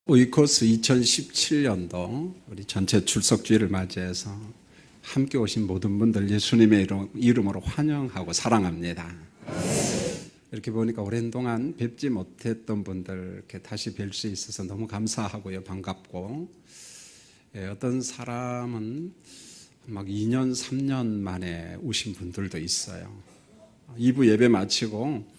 오이코스 2017년도 우리 전체 출석주일을 맞이해서 함께 오신 모든 분들 예수님의 이름으로 환영하고 사랑합니다. 이렇게 보니까 오랜 동안 뵙지 못했던 분들 이렇게 다시 뵐 수 있어서 너무 감사하고요, 반갑고, 어떤 사람은 막 2년, 3년 만에 오신 분들도 있어요. 2부 예배 마치고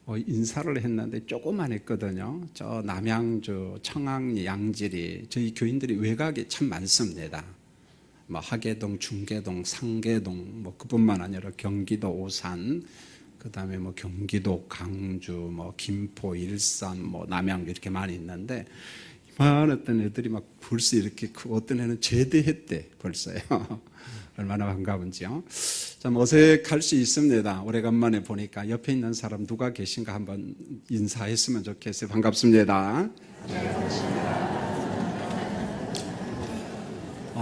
인사를 했는데 조금만 했거든요. 저 남양주, 청항, 양지리 저희 교인들이 외곽에 참 많습니다. 뭐 하계동, 중계동, 상계동, 뭐 그뿐만 아니라 경기도 오산, 그다음에 뭐 경기도 강주, 뭐 김포, 일산, 뭐 남양주 이렇게 많이 있는데 이만했던 애들이 막 벌써 이렇게 크고 어떤 애는 제대했대 벌써요. 얼마나 반가운지요. 참 어색할 수 있습니다. 오래간만에 보니까 옆에 있는 사람 누가 계신가 한번 인사했으면 좋겠어요. 반갑습니다. 네, 반갑습니다.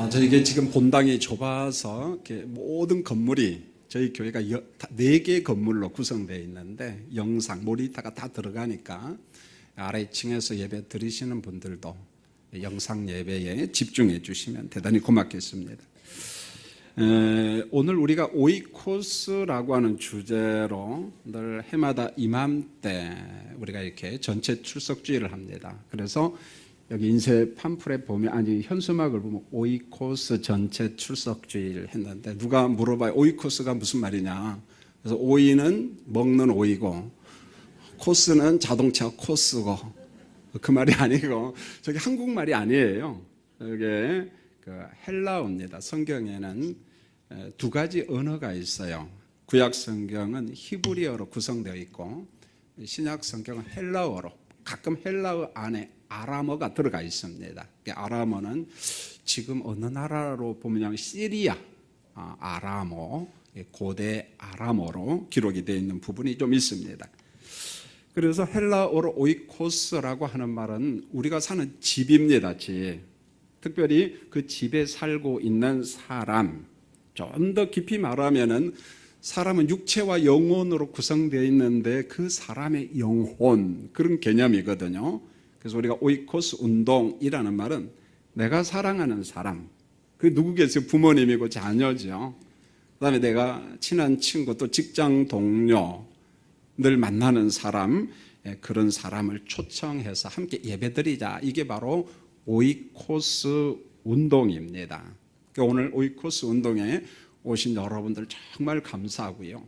저희가 지금 본당이 좁아서 이렇게 모든 건물이 저희 교회가 4개 건물로 구성되어 있는데 영상, 모니터가 다 들어가니까 아래층에서 예배 드리시는 분들도 영상 예배에 집중해 주시면 대단히 고맙겠습니다. 오늘 우리가 오이코스라고 하는 주제로 늘 해마다 이맘때 우리가 이렇게 전체 출석주일을 합니다. 그래서 여기 인쇄 팜플렛 보면, 아니 현수막을 보면 오이코스 전체 출석주일 했는데 누가 물어봐요. 오이코스가 무슨 말이냐. 그래서 오이는 먹는 오이고 코스는 자동차 코스고, 그 말이 아니고 저게 한국말이 아니에요. 이게 헬라어입니다. 성경에는 2가지 언어가 있어요. 구약 성경은 히브리어로 구성되어 있고 신약 성경은 헬라어로, 가끔 헬라어 안에 아람어가 들어가 있습니다. 아람어는 지금 어느 나라로 보면 시리아, 아람어, 고대 아람어로 기록이 되어 있는 부분이 좀 있습니다. 그래서 헬라어로 오이코스라고 하는 말은 우리가 사는 집입니다. 집. 특별히 그 집에 살고 있는 사람, 좀 더 깊이 말하면은 사람은 육체와 영혼으로 구성되어 있는데 그 사람의 영혼, 그런 개념이거든요. 그래서 우리가 오이코스 운동이라는 말은 내가 사랑하는 사람, 그 누구겠어요? 부모님이고 자녀죠. 그다음에 내가 친한 친구, 또 직장 동료, 늘 만나는 사람, 그런 사람을 초청해서 함께 예배드리자. 이게 바로 오이코스 운동입니다. 오늘 오이코스 운동에 오신 여러분들 정말 감사하고요.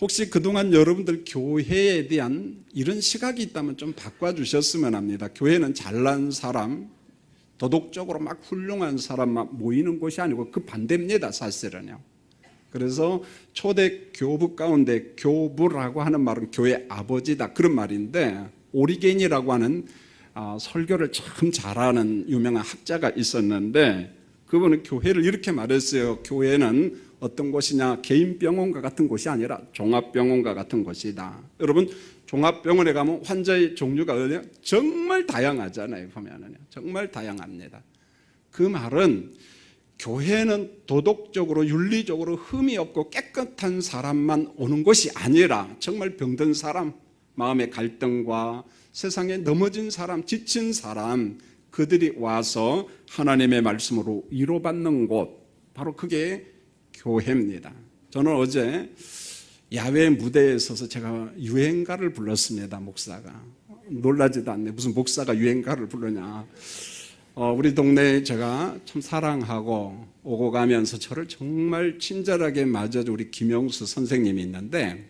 혹시 그동안 여러분들 교회에 대한 이런 시각이 있다면 좀 바꿔주셨으면 합니다. 교회는 잘난 사람, 도덕적으로 막 훌륭한 사람만 모이는 곳이 아니고 그 반대입니다, 사실은요. 그래서 초대 교부 가운데 교부라고 하는 말은 교회 아버지다, 그런 말인데, 오리겐이라고 하는 설교를 참 잘하는 유명한 학자가 있었는데 그분은 교회를 이렇게 말했어요. 교회는 어떤 곳이냐, 개인병원과 같은 곳이 아니라 종합병원과 같은 곳이다. 여러분, 종합병원에 가면 환자의 종류가 어디요? 정말 다양하잖아요. 보면은요, 정말 다양합니다. 그 말은 교회는 도덕적으로 윤리적으로 흠이 없고 깨끗한 사람만 오는 곳이 아니라 정말 병든 사람, 마음의 갈등과 세상에 넘어진 사람, 지친 사람, 그들이 와서 하나님의 말씀으로 위로받는 곳, 바로 그게 교회입니다. 저는 어제 야외 무대에 서서 제가 유행가를 불렀습니다. 목사가 놀라지도 않네. 무슨 목사가 유행가를 부르냐. 우리 동네에 제가 참 사랑하고 오고 가면서 저를 정말 친절하게 맞아준 우리 김영수 선생님이 있는데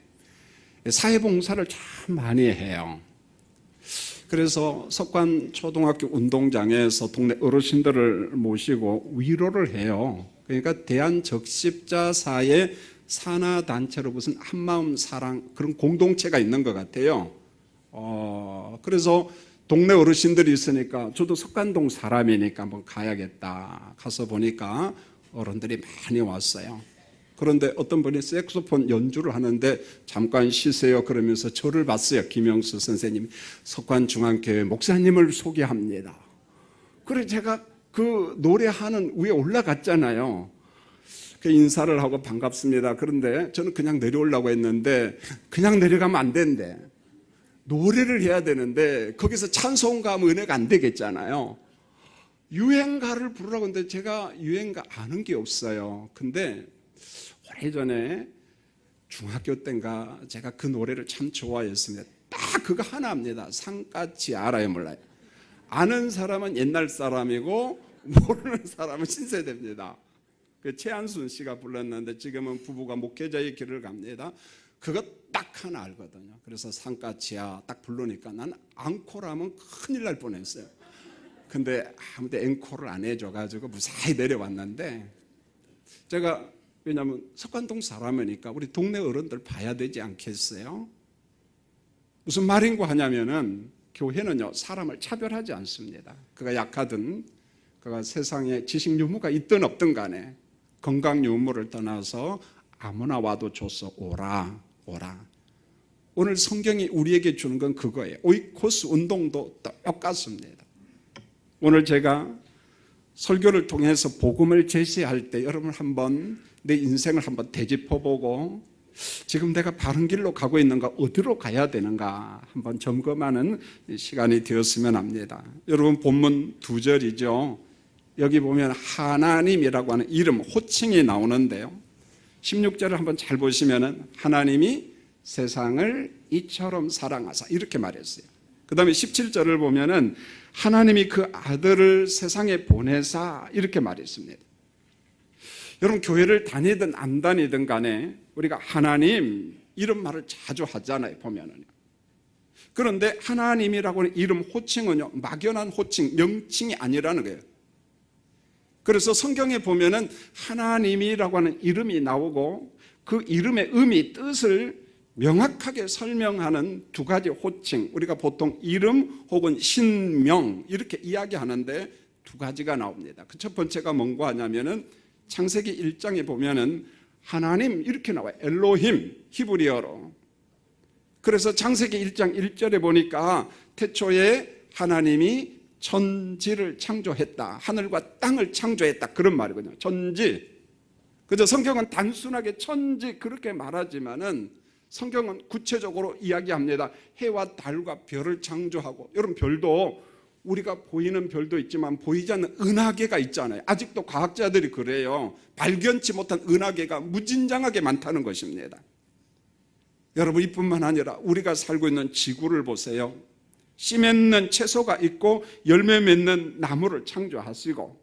사회봉사를 참 많이 해요. 그래서 석관 초등학교 운동장에서 동네 어르신들을 모시고 위로를 해요. 그러니까 대한적십자사의 산하단체로 무슨 한마음 사랑, 그런 공동체가 있는 것 같아요. 그래서 동네 어르신들이 있으니까 저도 석관동 사람이니까 한번 가야겠다. 가서 보니까 어른들이 많이 왔어요. 그런데 어떤 분이 색소폰 연주를 하는데 잠깐 쉬세요 그러면서 저를 봤어요. 김영수 선생님이. 석관중앙교회 목사님을 소개합니다. 그래서 제가 그 노래하는 위에 올라갔잖아요. 그 인사를 하고 반갑습니다. 그런데 저는 그냥 내려오려고 했는데 그냥 내려가면 안 된대. 노래를 해야 되는데 거기서 찬송가 하면 은혜가 안 되겠잖아요. 유행가를 부르라고 하는데 제가 유행가 아는 게 없어요. 근데 오래전에 중학교 때인가 제가 그 노래를 참 좋아했습니다. 딱 그거 하나입니다. 상같이 알아요, 몰라요? 아는 사람은 옛날 사람이고 모르는 사람은 신세대입니다. 그 최한순 씨가 불렀는데 지금은 부부가 목회자의 길을 갑니다. 그거 딱 하나 알거든요. 그래서 상같이야 딱 부르니까 난 앙코라면 큰일 날 뻔했어요. 근데 아무도 앵콜을 안 해줘가지고 무사히 내려왔는데, 제가 왜냐하면 석관동 사람이니까 우리 동네 어른들 봐야 되지 않겠어요? 무슨 말인고 하냐면은 교회는요 사람을 차별하지 않습니다. 그가 약하든 그가 세상에 지식 유무가 있든 없든 간에 건강 유무를 떠나서 아무나 와도 줘서 오라. 오늘 성경이 우리에게 주는 건 그거예요. 오이코스 운동도 똑같습니다. 오늘 제가 설교를 통해서 복음을 제시할 때 여러분 한번 내 인생을 한번 되짚어보고 지금 내가 바른 길로 가고 있는가, 어디로 가야 되는가 한번 점검하는 시간이 되었으면 합니다. 여러분 본문 2절이죠. 여기 보면 하나님이라고 하는 이름, 호칭이 나오는데요. 16절을 한번 잘 보시면 하나님이 세상을 이처럼 사랑하사 이렇게 말했어요. 그 다음에 17절을 보면은 하나님이 그 아들을 세상에 보내사 이렇게 말했습니다. 여러분 교회를 다니든 안 다니든 간에 우리가 하나님 이런 말을 자주 하잖아요, 보면은요. 그런데 하나님이라고 하는 이름 호칭은요 막연한 호칭, 명칭이 아니라는 거예요. 그래서 성경에 보면은 하나님이라고 하는 이름이 나오고 그 이름의 의미, 뜻을 명확하게 설명하는 두 가지 호칭, 우리가 보통 이름 혹은 신명 이렇게 이야기하는데 두 가지가 나옵니다. 그 첫 번째가 뭔고 하냐면은 창세기 1장에 보면은 하나님 이렇게 나와요. 엘로힘, 히브리어로. 그래서 창세기 1장 1절에 보니까 태초에 하나님이 천지를 창조했다, 하늘과 땅을 창조했다, 그런 말이거든요. 천지. 그저 성경은 단순하게 천지 그렇게 말하지만은 성경은 구체적으로 이야기합니다. 해와 달과 별을 창조하고, 여러분 별도 우리가 보이는 별도 있지만 보이지 않는 은하계가 있잖아요. 아직도 과학자들이 그래요. 발견치 못한 은하계가 무진장하게 많다는 것입니다. 여러분 이뿐만 아니라 우리가 살고 있는 지구를 보세요. 씨 맺는 채소가 있고 열매 맺는 나무를 창조하시고,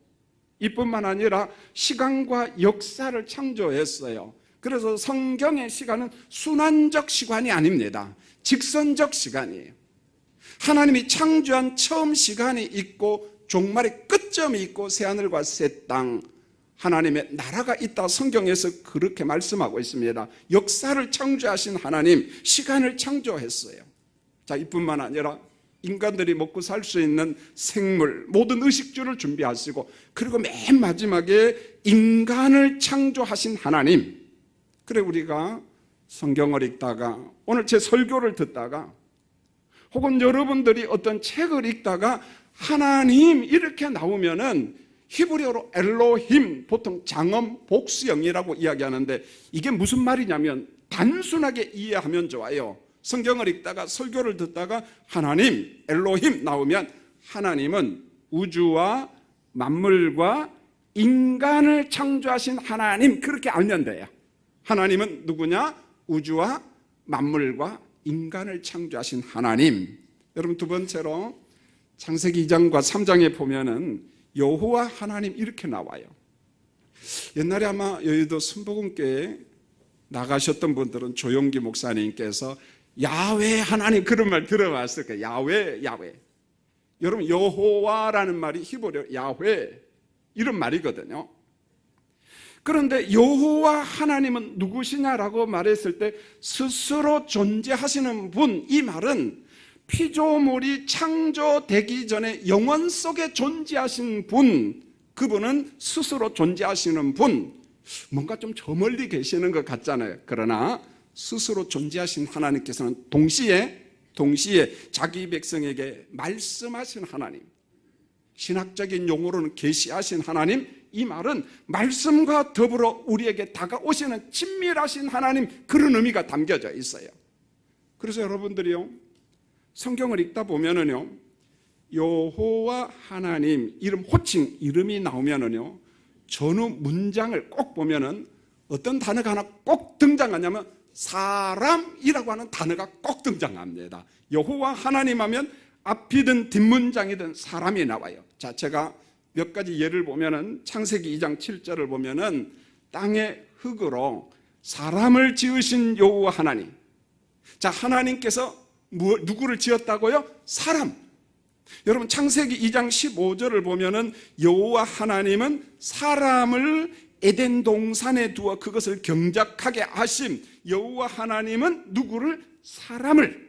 이뿐만 아니라 시간과 역사를 창조했어요. 그래서 성경의 시간은 순환적 시간이 아닙니다. 직선적 시간이에요. 하나님이 창조한 처음 시간이 있고 종말의 끝점이 있고 새하늘과 새 땅, 하나님의 나라가 있다. 성경에서 그렇게 말씀하고 있습니다. 역사를 창조하신 하나님, 시간을 창조했어요. 자, 이뿐만 아니라 인간들이 먹고 살 수 있는 생물, 모든 의식주를 준비하시고, 그리고 맨 마지막에 인간을 창조하신 하나님. 그래 우리가 성경을 읽다가, 오늘 제 설교를 듣다가, 혹은 여러분들이 어떤 책을 읽다가 하나님 이렇게 나오면은 히브리어로 엘로힘, 보통 장엄 복수형이라고 이야기하는데 이게 무슨 말이냐면 단순하게 이해하면 좋아요. 성경을 읽다가 설교를 듣다가 하나님, 엘로힘 나오면 하나님은 우주와 만물과 인간을 창조하신 하나님, 그렇게 알면 돼요. 하나님은 누구냐? 우주와 만물과 인간을 창조하신 하나님. 여러분 두 번째로 창세기 2장과 3장에 보면은 여호와 하나님 이렇게 나와요. 옛날에 아마 여의도 순복음교회 나가셨던 분들은 조용기 목사님께서 야훼 하나님 그런 말 들어봤을 거예요. 야훼. 여러분 여호와라는 말이 히브리어 야훼 이런 말이거든요. 그런데 여호와 하나님은 누구시냐라고 말했을 때 스스로 존재하시는 분, 이 말은 피조물이 창조되기 전에 영원 속에 존재하신 분, 그분은 스스로 존재하시는 분. 뭔가 좀 저 멀리 계시는 것 같잖아요. 그러나 스스로 존재하신 하나님께서는 동시에 자기 백성에게 말씀하신 하나님, 신학적인 용어로는 계시하신 하나님, 이 말은 말씀과 더불어 우리에게 다가오시는 친밀하신 하나님, 그런 의미가 담겨져 있어요. 그래서 여러분들이요, 성경을 읽다 보면은요, 여호와 하나님 이름, 호칭 이름이 나오면은요, 전후 문장을 꼭 보면은 어떤 단어가 하나 꼭 등장하냐면 사람이라고 하는 단어가 꼭 등장합니다. 여호와 하나님 하면 앞이든 뒷문장이든 사람이 나와요. 자, 제가 몇 가지 예를 보면은 창세기 2장 7절을 보면은 땅의 흙으로 사람을 지으신 여호와 하나님. 자, 하나님께서 누구를 지었다고요? 사람. 여러분 창세기 2장 15절을 보면은 여호와 하나님은 사람을 에덴 동산에 두어 그것을 경작하게 하심. 여호와 하나님은 누구를? 사람을.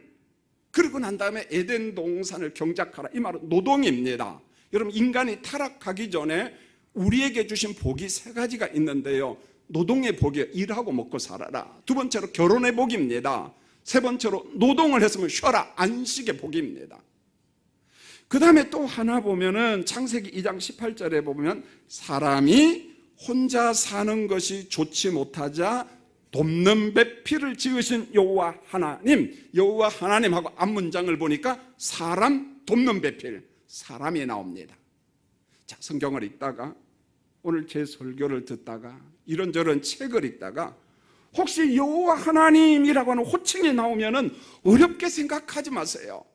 그러고 난 다음에 에덴 동산을 경작하라. 이 말은 노동입니다. 여러분 인간이 타락하기 전에 우리에게 주신 복이 세 가지가 있는데요, 노동의 복이에요. 일하고 먹고 살아라. 두 번째로 결혼의 복입니다. 세 번째로 노동을 했으면 쉬어라. 안식의 복입니다. 그 다음에 또 하나 보면은 창세기 2장 18절에 보면 사람이 혼자 사는 것이 좋지 못하자 돕는 배필을 지으신 여호와 하나님. 여호와 하나님하고 앞문장을 보니까 사람 돕는 배필, 사람이 나옵니다. 자, 성경을 읽다가 오늘 제 설교를 듣다가 이런저런 책을 읽다가 혹시 여호와 하나님이라고 하는 호칭이 나오면은 어렵게 생각하지 마세요.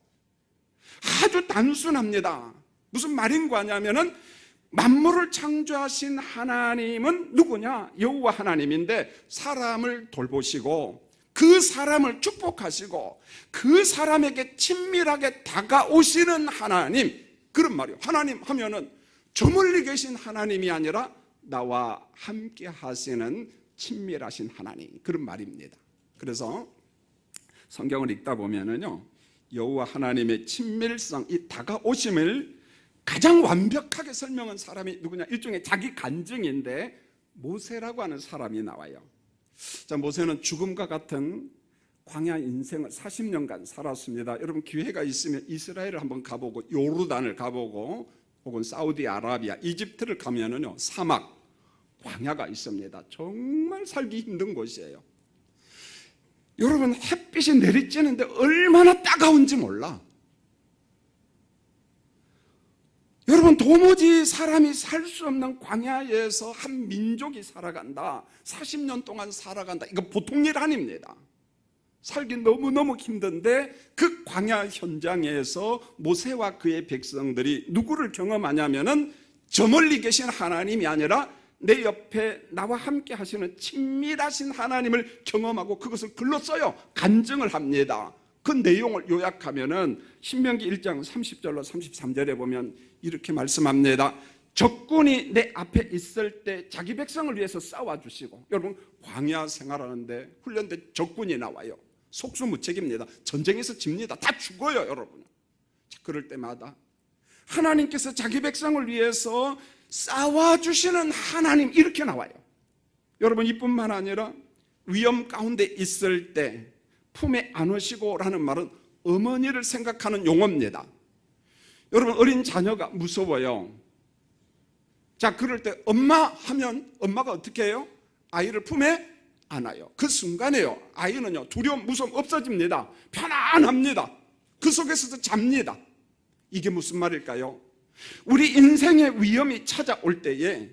아주 단순합니다. 무슨 말인 거냐면은 만물을 창조하신 하나님은 누구냐? 여호와 하나님인데 사람을 돌보시고 그 사람을 축복하시고 그 사람에게 친밀하게 다가오시는 하나님, 그런 말이에요. 하나님 하면은 저 멀리 계신 하나님이 아니라 나와 함께 하시는 친밀하신 하나님, 그런 말입니다. 그래서 성경을 읽다 보면은요, 여호와 하나님의 친밀성, 이 다가오심을 가장 완벽하게 설명한 사람이 누구냐? 일종의 자기 간증인데 모세라고 하는 사람이 나와요. 자, 모세는 죽음과 같은 광야 인생을 40년간 살았습니다. 여러분 기회가 있으면 이스라엘을 한번 가보고 요르단을 가보고 혹은 사우디아라비아, 이집트를 가면은요, 사막, 광야가 있습니다. 정말 살기 힘든 곳이에요. 여러분 햇빛이 내리쬐는데 얼마나 따가운지 몰라. 여러분 도무지 사람이 살 수 없는 광야에서 한 민족이 살아간다, 40년 동안 살아간다, 이거 보통 일 아닙니다. 살기 너무너무 힘든데 그 광야 현장에서 모세와 그의 백성들이 누구를 경험하냐면은 저 멀리 계신 하나님이 아니라 내 옆에 나와 함께 하시는 친밀하신 하나님을 경험하고 그것을 글로 써요. 간증을 합니다. 그 내용을 요약하면은 신명기 1장 30절로 33절에 보면 이렇게 말씀합니다. 적군이 내 앞에 있을 때 자기 백성을 위해서 싸워주시고, 여러분 광야 생활하는데 훈련된 적군이 나와요. 속수무책입니다. 전쟁에서 집니다. 다 죽어요, 여러분. 자, 그럴 때마다 하나님께서 자기 백성을 위해서 싸워주시는 하나님, 이렇게 나와요. 여러분 이뿐만 아니라 위험 가운데 있을 때 품에 안으시고 라는 말은 어머니를 생각하는 용어입니다. 여러분 어린 자녀가 무서워요. 자, 그럴 때 엄마 하면 엄마가 어떻게 해요? 아이를 품에 안아요. 그 순간에요, 아이는요 두려움 무서움 없어집니다. 편안합니다. 그 속에서도 잡니다. 이게 무슨 말일까요? 우리 인생의 위험이 찾아올 때에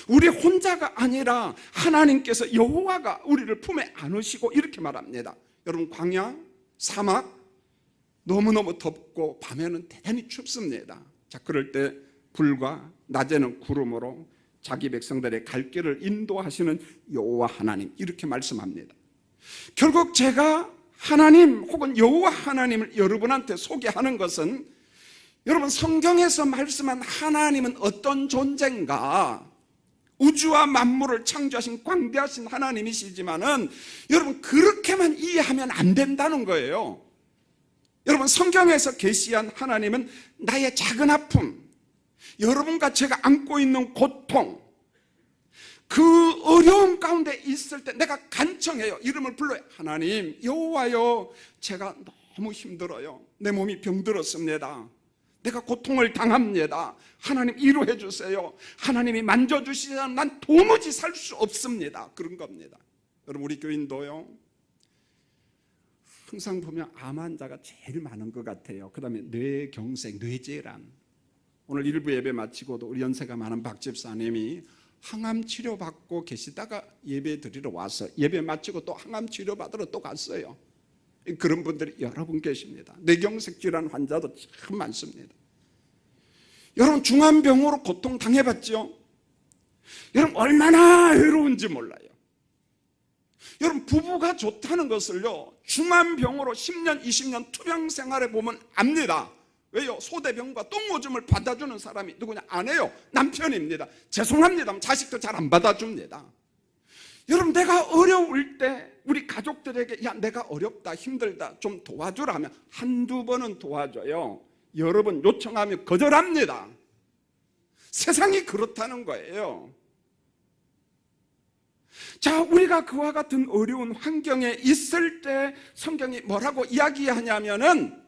우리 혼자가 아니라 하나님께서 여호와가 우리를 품에 안으시고 이렇게 말합니다. 여러분 광야, 사막 너무너무 덥고 밤에는 대단히 춥습니다. 자, 그럴 때 불과 낮에는 구름으로 자기 백성들의 갈 길을 인도하시는 여호와 하나님, 이렇게 말씀합니다. 결국 제가 하나님 혹은 여호와 하나님을 여러분한테 소개하는 것은, 여러분 성경에서 말씀한 하나님은 어떤 존재인가, 우주와 만물을 창조하신 광대하신 하나님이시지만은 여러분 그렇게만 이해하면 안 된다는 거예요. 여러분 성경에서 계시한 하나님은 나의 작은 아픔, 여러분과 제가 안고 있는 고통, 그 어려움 가운데 있을 때 내가 간청해요. 이름을 불러요. 하나님, 여호와여, 제가 너무 힘들어요. 내 몸이 병들었습니다. 내가 고통을 당합니다. 하나님 위로해 주세요. 하나님이 만져주시지 않으면 난 도무지 살 수 없습니다. 그런 겁니다. 여러분 우리 교인도요, 항상 보면 암 환자가 제일 많은 것 같아요. 그 다음에 뇌경색, 뇌질환. 오늘 일부 예배 마치고도 우리 연세가 많은 박 집사님이 항암 치료 받고 계시다가 예배 드리러 와서 예배 마치고 또 항암 치료 받으러 또 갔어요. 그런 분들이 여러 분 계십니다. 뇌경색 질환 환자도 참 많습니다. 여러분 중환병으로 고통 당해봤죠? 여러분 얼마나 외로운지 몰라요. 여러분 부부가 좋다는 것을요 중환병으로 10년 20년 투병 생활에 보면 압니다. 왜요? 소대병과 똥오줌을 받아주는 사람이 누구냐? 아내요, 남편입니다. 죄송합니다, 자식도 잘 안 받아줍니다. 여러분 내가 어려울 때 우리 가족들에게 야 내가 어렵다 힘들다 좀 도와주라 하면 한두 번은 도와줘요. 여러 번 요청하면 거절합니다. 세상이 그렇다는 거예요. 자, 우리가 그와 같은 어려운 환경에 있을 때 성경이 뭐라고 이야기하냐면은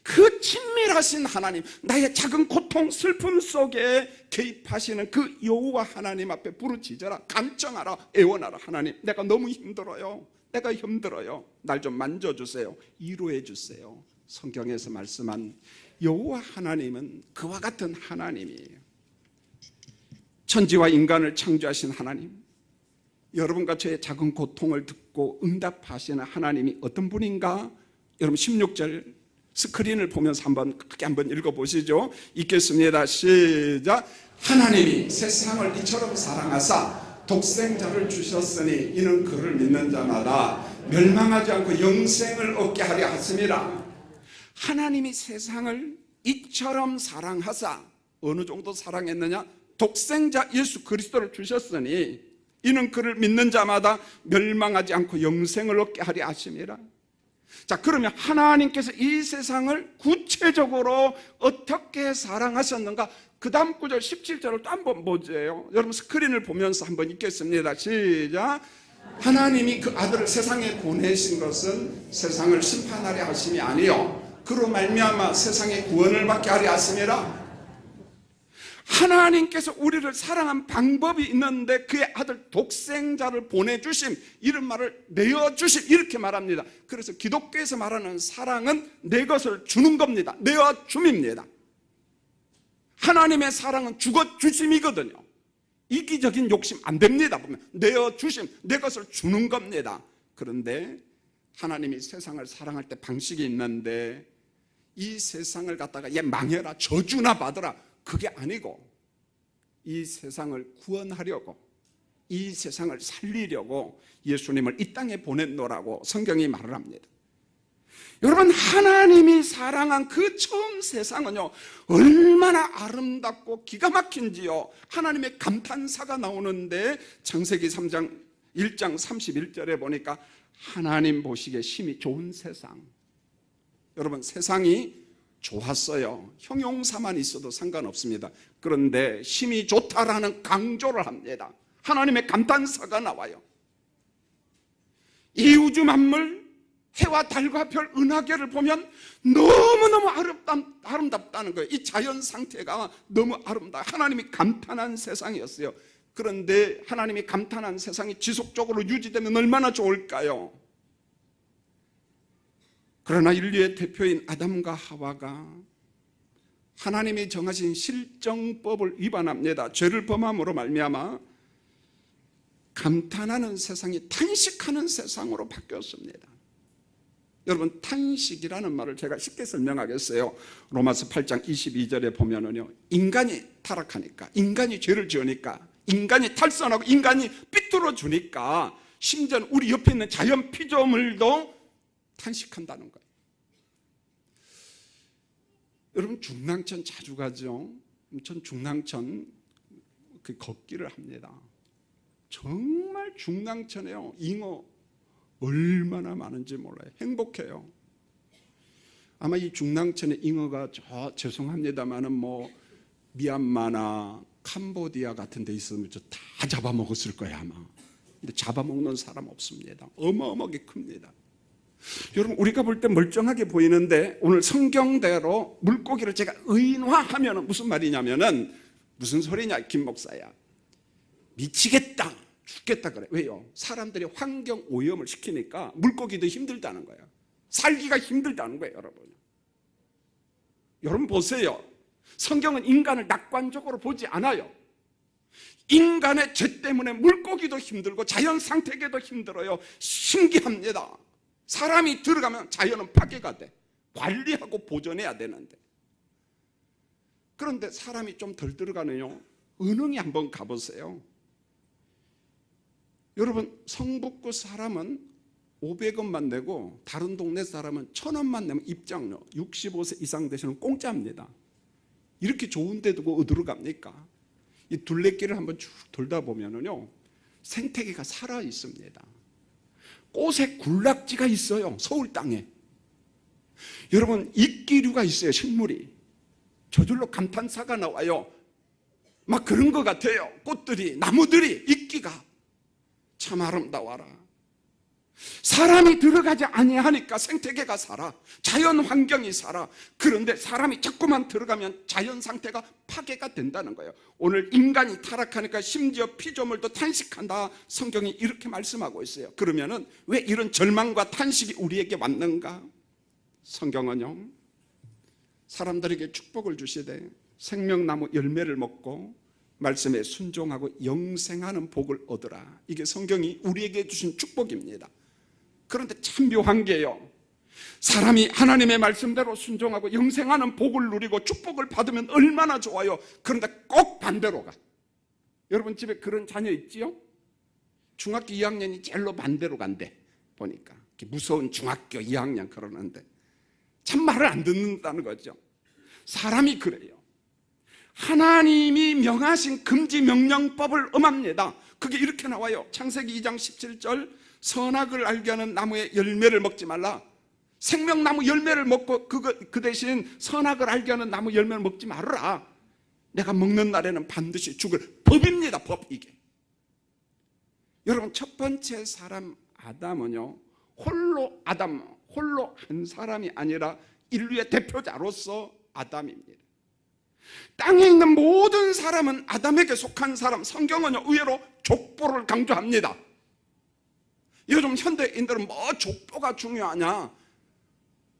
그 친밀하신 하나님, 나의 작은 고통, 슬픔 속에 개입하시는 그 여호와 하나님 앞에 부르짖어라, 간청하라, 애원하라. 하나님, 내가 너무 힘들어요. 내가 힘들어요. 날 좀 만져주세요. 위로해 주세요. 성경에서 말씀한 여호와 하나님은 그와 같은 하나님이에요. 천지와 인간을 창조하신 하나님, 여러분과 저의 작은 고통을 듣고 응답하시는 하나님이 어떤 분인가? 여러분 16절 스크린을 보면서 크게 한번 읽어보시죠. 읽겠습니다. 시작. 하나님이 세상을 이처럼 사랑하사 독생자를 주셨으니 이는 그를 믿는 자마다 멸망하지 않고 영생을 얻게 하려 하심이라. 하나님이 세상을 이처럼 사랑하사 어느 정도 사랑했느냐? 독생자 예수 그리스도를 주셨으니 이는 그를 믿는 자마다 멸망하지 않고 영생을 얻게 하려 하심이라. 자, 그러면 하나님께서 이 세상을 구체적으로 어떻게 사랑하셨는가? 그 다음 구절 17절을 또 한번 보세요. 여러분 스크린을 보면서 한번 읽겠습니다. 시작. 하나님이 그 아들을 세상에 보내신 것은 세상을 심판하려 하심이 아니요 그로 말미암아 세상의 구원을 받게 하려 하심이라. 하나님께서 우리를 사랑한 방법이 있는데 그의 아들 독생자를 보내주심, 이런 말을 내어주심 이렇게 말합니다. 그래서 기독교에서 말하는 사랑은 내 것을 주는 겁니다. 내어줌입니다. 하나님의 사랑은 죽어주심이거든요. 이기적인 욕심 안 됩니다. 보면 내어주심, 내 것을 주는 겁니다. 그런데 하나님이 세상을 사랑할 때 방식이 있는데 이 세상을 갖다가 얘 망해라, 저주나 받으라, 그게 아니고 이 세상을 구원하려고, 이 세상을 살리려고 예수님을 이 땅에 보냈노라고 성경이 말을 합니다. 여러분 하나님이 사랑한 그 처음 세상은요 얼마나 아름답고 기가 막힌지요. 하나님의 감탄사가 나오는데 창세기 3장 1장 31절에 보니까 하나님 보시기에 심히 좋은 세상. 여러분 세상이 좋았어요. 형용사만 있어도 상관없습니다. 그런데 심히 좋다라는 강조를 합니다. 하나님의 감탄사가 나와요. 이 우주 만물, 해와 달과 별, 은하계를 보면 너무너무 아름답다는 거예요. 이 자연 상태가 너무 아름다워요. 하나님이 감탄한 세상이었어요. 그런데 하나님이 감탄한 세상이 지속적으로 유지되면 얼마나 좋을까요? 그러나 인류의 대표인 아담과 하와가 하나님이 정하신 실정법을 위반합니다. 죄를 범함으로 말미암아 감탄하는 세상이 탄식하는 세상으로 바뀌었습니다. 여러분 탄식이라는 말을 제가 쉽게 설명하겠어요. 로마서 8장 22절에 보면은요, 인간이 타락하니까, 인간이 죄를 지으니까, 인간이 탈선하고 인간이 삐뚤어주니까 심지어 우리 옆에 있는 자연 피조물도 탄식한다는 거예요. 여러분 중랑천 자주 가죠? 전 중랑천 그 걷기를 합니다. 정말 중랑천에요 잉어 얼마나 많은지 몰라요. 행복해요. 아마 이 중랑천에 잉어가 죄송합니다만은 뭐 미얀마나 캄보디아 같은 데 있으면 저 다 잡아먹었을 거예요 아마. 근데 잡아먹는 사람 없습니다. 어마어마하게 큽니다. 여러분 우리가 볼 때 멀쩡하게 보이는데 오늘 성경대로 물고기를 제가 의인화하면 무슨 말이냐면은, 무슨 소리냐 김 목사야, 미치겠다 죽겠다 그래. 왜요? 사람들이 환경 오염을 시키니까 물고기도 힘들다는 거예요. 살기가 힘들다는 거예요, 여러분. 여러분 보세요. 성경은 인간을 낙관적으로 보지 않아요. 인간의 죄 때문에 물고기도 힘들고 자연 생태계도 힘들어요. 신기합니다. 사람이 들어가면 자연은 파괴가 돼. 관리하고 보존해야 되는데. 그런데 사람이 좀 덜 들어가네요. 은흥이 한번 가보세요. 여러분, 성북구 사람은 500원만 내고 다른 동네 사람은 1000원만 내면 입장료, 65세 이상 되시는 공짜입니다. 이렇게 좋은 데 두고 어디로 갑니까? 이 둘레길을 한번 쭉 돌다 보면은요, 생태계가 살아 있습니다. 꽃에 군락지가 있어요, 서울 땅에. 여러분, 이끼류가 있어요, 식물이. 저절로 감탄사가 나와요. 막 그런 것 같아요. 꽃들이, 나무들이, 이끼가 참 아름다워라. 사람이 들어가지 아니하니까 생태계가 살아, 자연 환경이 살아. 그런데 사람이 자꾸만 들어가면 자연 상태가 파괴가 된다는 거예요. 오늘 인간이 타락하니까 심지어 피조물도 탄식한다, 성경이 이렇게 말씀하고 있어요. 그러면은 왜 이런 절망과 탄식이 우리에게 왔는가? 성경은요, 사람들에게 축복을 주시되 생명나무 열매를 먹고 말씀에 순종하고 영생하는 복을 얻으라. 이게 성경이 우리에게 주신 축복입니다. 그런데 참 묘한 게요, 사람이 하나님의 말씀대로 순종하고 영생하는 복을 누리고 축복을 받으면 얼마나 좋아요. 그런데 꼭 반대로 가. 여러분 집에 그런 자녀 있지요? 중학교 2학년이 제일로 반대로 간대. 보니까 무서운 중학교 2학년 그러는데 참 말을 안 듣는다는 거죠. 사람이 그래요. 하나님이 명하신 금지 명령법을 엄합니다. 그게 이렇게 나와요. 창세기 2장 17절, 선악을 알게 하는 나무의 열매를 먹지 말라. 생명나무 열매를 먹고 그 대신 선악을 알게 하는 나무 열매를 먹지 말아라. 내가 먹는 날에는 반드시 죽을 법입니다. 법. 이게 여러분, 첫 번째 사람 아담은요, 홀로 한 사람이 아니라 인류의 대표자로서 아담입니다. 땅에 있는 모든 사람은 아담에게 속한 사람. 성경은요, 의외로 족보를 강조합니다. 요즘 현대인들은 뭐 족보가 중요하냐?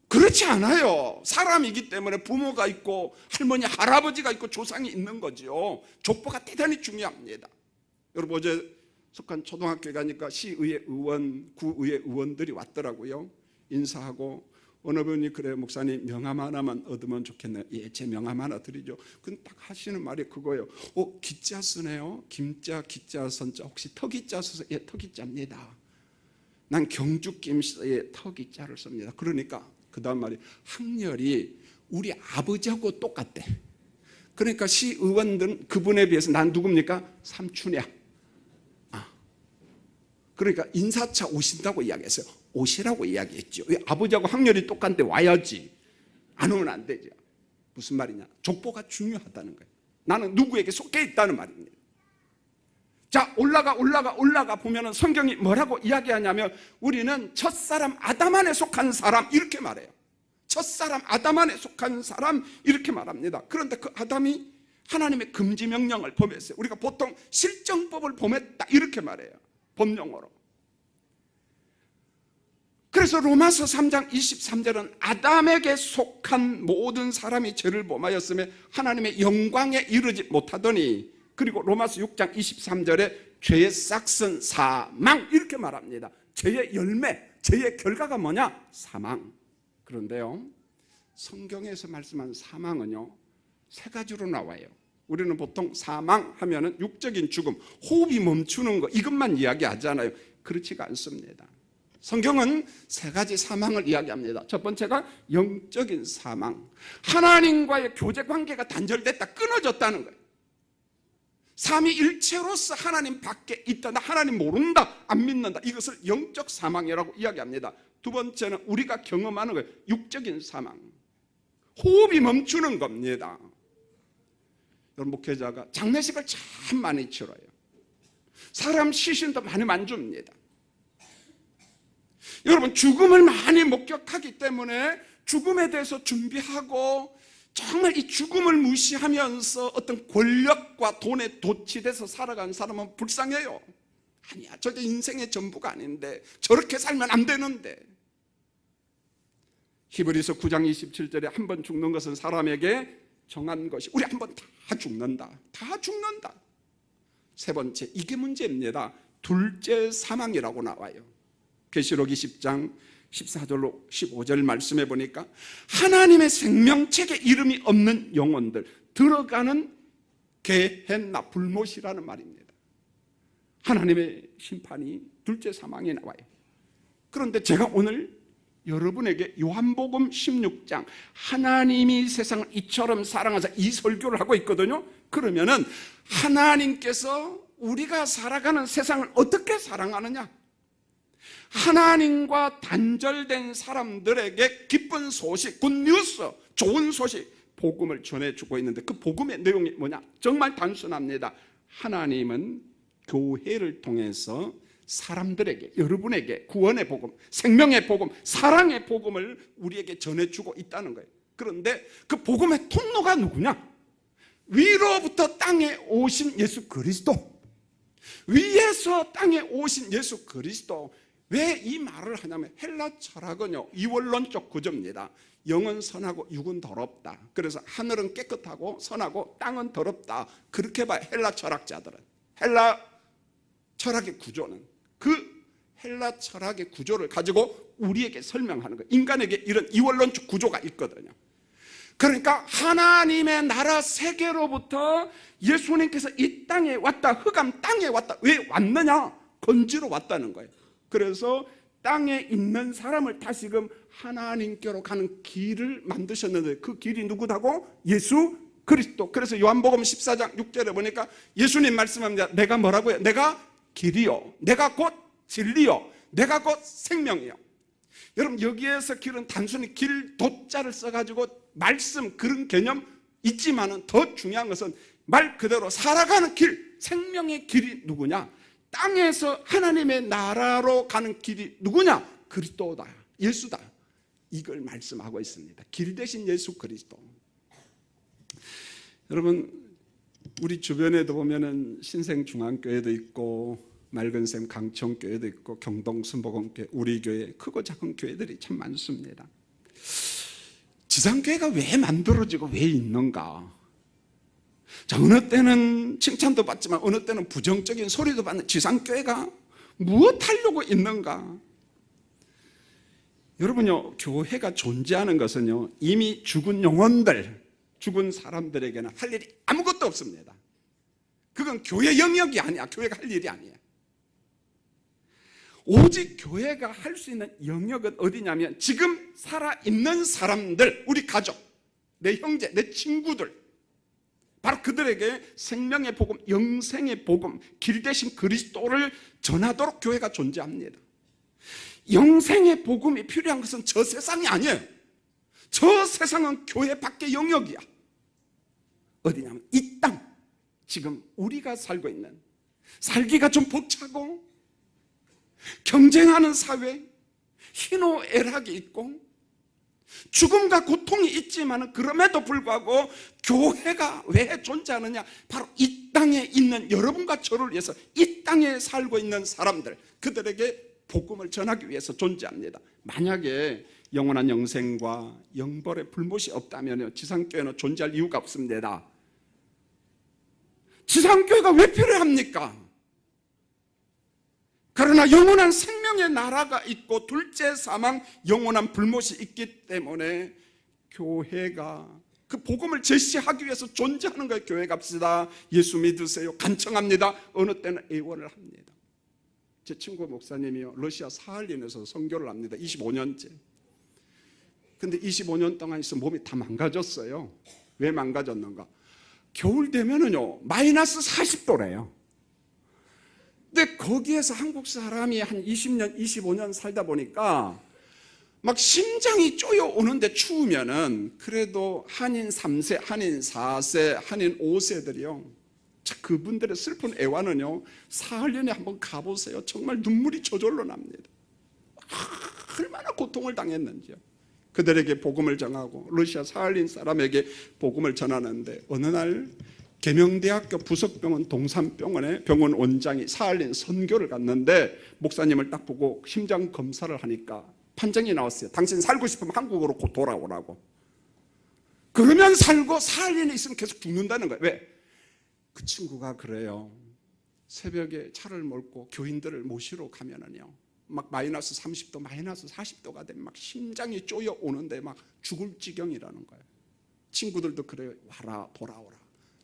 그렇지 않아요. 사람이기 때문에 부모가 있고 할머니, 할아버지가 있고 조상이 있는 거죠. 족보가 대단히 중요합니다. 여러분, 어제 속한 초등학교에 가니까 시의회 의원, 구의회 의원들이 왔더라고요. 인사하고 어느 분이 그래요, 목사님 명함 하나만 얻으면 좋겠네요. 예, 제 명함 하나 드리죠. 근데 딱 하시는 말이 그거예요. 기자 쓰네요. 김자, 기자, 선자. 혹시 터기자 써서? 예, 터기자입니다. 난 경주 김씨의 터기자를 씁니다. 그러니까 그 다음 말이, 학렬이 우리 아버지하고 똑같대. 그러니까 시의원들은 그분에 비해서 난 누굽니까? 삼촌이야. 그러니까 인사차 오신다고 이야기했어요. 오시라고 이야기했죠. 왜? 아버지하고 학렬이 똑같은데 와야지. 안 오면 안 되죠. 무슨 말이냐? 족보가 중요하다는 거예요. 나는 누구에게 속해 있다는 말입니다. 자, 올라가 보면은 성경이 뭐라고 이야기하냐면, 우리는 첫사람 아담 안에 속한 사람, 이렇게 말해요. 첫사람 아담 안에 속한 사람, 이렇게 말합니다. 그런데 그 아담이 하나님의 금지 명령을 범했어요. 우리가 보통 실정법을 범했다, 이렇게 말해요. 법령어로. 그래서 로마서 3장 23절은 아담에게 속한 모든 사람이 죄를 범하였으며 하나님의 영광에 이르지 못하더니, 그리고 로마서 6장 23절에 죄의 싹은 사망, 이렇게 말합니다. 죄의 열매, 죄의 결과가 뭐냐? 사망. 그런데요, 성경에서 말씀한 사망은요, 세 가지로 나와요. 우리는 보통 사망 하면은 육적인 죽음, 호흡이 멈추는 거, 이것만 이야기하잖아요. 그렇지가 않습니다. 성경은 세 가지 사망을 이야기합니다. 첫 번째가 영적인 사망. 하나님과의 교제 관계가 단절됐다, 끊어졌다는 거예요. 삼위일체로서 하나님 밖에 있다, 나 하나님 모른다, 안 믿는다, 이것을 영적 사망이라고 이야기합니다. 두 번째는 우리가 경험하는 거예요. 육적인 사망. 호흡이 멈추는 겁니다. 여러분, 목회자가 장례식을 참 많이 치러요. 사람 시신도 많이 만줍니다. 여러분, 죽음을 많이 목격하기 때문에 죽음에 대해서 준비하고, 정말 이 죽음을 무시하면서 어떤 권력과 돈에 도취돼서 살아가는 사람은 불쌍해요. 아니야, 저게 인생의 전부가 아닌데, 저렇게 살면 안 되는데. 히브리서 9장 27절에 한 번 죽는 것은 사람에게 정한 것이, 우리 한 번 다 죽는다. 다 죽는다. 세 번째, 이게 문제입니다. 둘째 사망이라고 나와요. 계시록 20장 14절로 15절 말씀해 보니까 하나님의 생명책에 이름이 없는 영혼들 들어가는 게헨나, 불못이라는 말입니다. 하나님의 심판이 둘째 사망에 나와요. 그런데 제가 오늘 여러분에게 요한복음 16장, 하나님이 세상을 이처럼 사랑하사, 이 설교를 하고 있거든요. 그러면은 하나님께서 우리가 살아가는 세상을 어떻게 사랑하느냐, 하나님과 단절된 사람들에게 기쁜 소식, 굿뉴스, 좋은 소식, 복음을 전해주고 있는데, 그 복음의 내용이 뭐냐? 정말 단순합니다. 하나님은 교회를 통해서 사람들에게, 여러분에게 구원의 복음, 생명의 복음, 사랑의 복음을 우리에게 전해주고 있다는 거예요. 그런데 그 복음의 통로가 누구냐? 위로부터 땅에 오신 예수 그리스도, 위에서 땅에 오신 예수 그리스도. 왜 이 말을 하냐면, 헬라 철학은요, 이원론적 구조입니다. 영은 선하고 육은 더럽다. 그래서 하늘은 깨끗하고 선하고 땅은 더럽다. 그렇게 봐요, 헬라 철학자들은. 헬라 철학의 구조는, 그 헬라 철학의 구조를 가지고 우리에게 설명하는 거예요. 인간에게 이런 이원론적 구조가 있거든요. 그러니까 하나님의 나라 세계로부터 예수님께서 이 땅에 왔다, 흑암 땅에 왔다. 왜 왔느냐? 건지러 왔다는 거예요. 그래서 땅에 있는 사람을 다시금 하나님께로 가는 길을 만드셨는데, 그 길이 누구다고? 예수 그리스도. 그래서 요한복음 14장 6절에 보니까 예수님 말씀합니다. 내가 뭐라고요? 내가 길이요, 내가 곧 진리요, 내가 곧 생명이요. 여러분, 여기에서 길은 단순히 길, 도자를 써가지고 말씀, 그런 개념 있지만은 더 중요한 것은 말 그대로 살아가는 길, 생명의 길이 누구냐? 땅에서 하나님의 나라로 가는 길이 누구냐? 그리스도다, 예수다. 이걸 말씀하고 있습니다. 길 대신 예수 그리스도. 여러분, 우리 주변에도 보면은 신생중앙교회도 있고, 맑은샘 강청교회도 있고, 경동 순복음교회, 우리 교회, 크고 작은 교회들이 참 많습니다. 지상교회가 왜 만들어지고 왜 있는가? 자, 어느 때는 칭찬도 받지만 어느 때는 부정적인 소리도 받는 지상교회가 무엇 하려고 있는가? 여러분요, 교회가 존재하는 것은요, 이미 죽은 영혼들, 죽은 사람들에게는 할 일이 아무것도 없습니다. 그건 교회 영역이 아니야. 교회가 할 일이 아니야. 오직 교회가 할 수 있는 영역은 어디냐면, 지금 살아있는 사람들, 우리 가족, 내 형제, 내 친구들, 바로 그들에게 생명의 복음, 영생의 복음, 길 대신 그리스도를 전하도록 교회가 존재합니다. 영생의 복음이 필요한 것은 저 세상이 아니에요. 저 세상은 교회 밖의 영역이야. 어디냐면 이 땅, 지금 우리가 살고 있는, 살기가 좀 벅차고 경쟁하는 사회, 희노애락이 있고 죽음과 고통이 있지만 그럼에도 불구하고 교회가 왜 존재하느냐? 바로 이 땅에 있는 여러분과 저를 위해서, 이 땅에 살고 있는 사람들, 그들에게 복음을 전하기 위해서 존재합니다. 만약에 영원한 영생과 영벌의 불못이 없다면 지상교회는 존재할 이유가 없습니다. 지상교회가 왜 필요합니까? 그러나 영원한 생명의 나라가 있고 둘째 사망, 영원한 불못이 있기 때문에 교회가 그 복음을 제시하기 위해서 존재하는 거예요. 교회 갑시다, 예수 믿으세요, 간청합니다. 어느 때는 애원을 합니다. 제 친구 목사님이요, 러시아 사할린에서 선교를 합니다. 25년째. 근데 25년 동안 있어 몸이 다 망가졌어요. 왜 망가졌는가? 겨울 되면은요, 마이너스 40도래요. 근데 거기에서 한국 사람이 한 20년, 25년 살다 보니까 막 심장이 쪼여오는데, 추우면은 그래도 한인 3세, 한인 4세, 한인 5세들이요. 자, 그분들의 슬픈 애환은요, 사흘년에 한번 가보세요. 정말 눈물이 저절로 납니다. 얼마나 고통을 당했는지요. 그들에게 복음을 전하고 러시아 사할린 사람에게 복음을 전하는데, 어느 날 계명대학교 부석병원 동산병원에 병원 원장이 사할린 선교를 갔는데, 목사님을 딱 보고 심장 검사를 하니까 판정이 나왔어요. 당신 살고 싶으면 한국으로 곧 돌아오라고. 그러면 살고 살 일이 있으면 계속 죽는다는 거예요. 왜? 그 친구가 그래요. 새벽에 차를 몰고 교인들을 모시러 가면은요, 막 마이너스 30도, 마이너스 40도가 되면 막 심장이 쪼여 오는데 막 죽을 지경이라는 거예요. 친구들도 그래요. 와라, 돌아오라.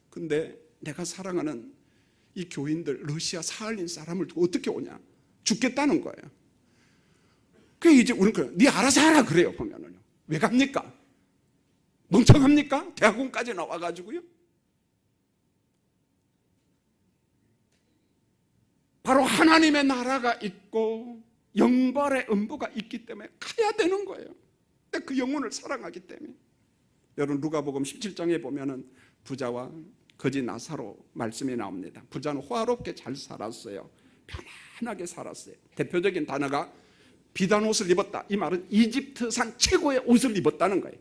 근데 내가 사랑하는 이 교인들, 러시아 사할린 사람을 두고 어떻게 오냐? 죽겠다는 거예요. 그게 이제 우리는 그래요. 네 알아서 하라 그래요. 보면은요. 왜 갑니까? 멍청합니까? 대학원까지 나와가지고요. 바로 하나님의 나라가 있고 영벌의 음부가 있기 때문에 가야 되는 거예요. 그 영혼을 사랑하기 때문에. 여러분 누가복음 17장에 보면은 부자와 거지 나사로 말씀이 나옵니다. 부자는 호화롭게 잘 살았어요. 편안하게 살았어요. 대표적인 단어가 비단 옷을 입었다. 이 말은 이집트산 최고의 옷을 입었다는 거예요.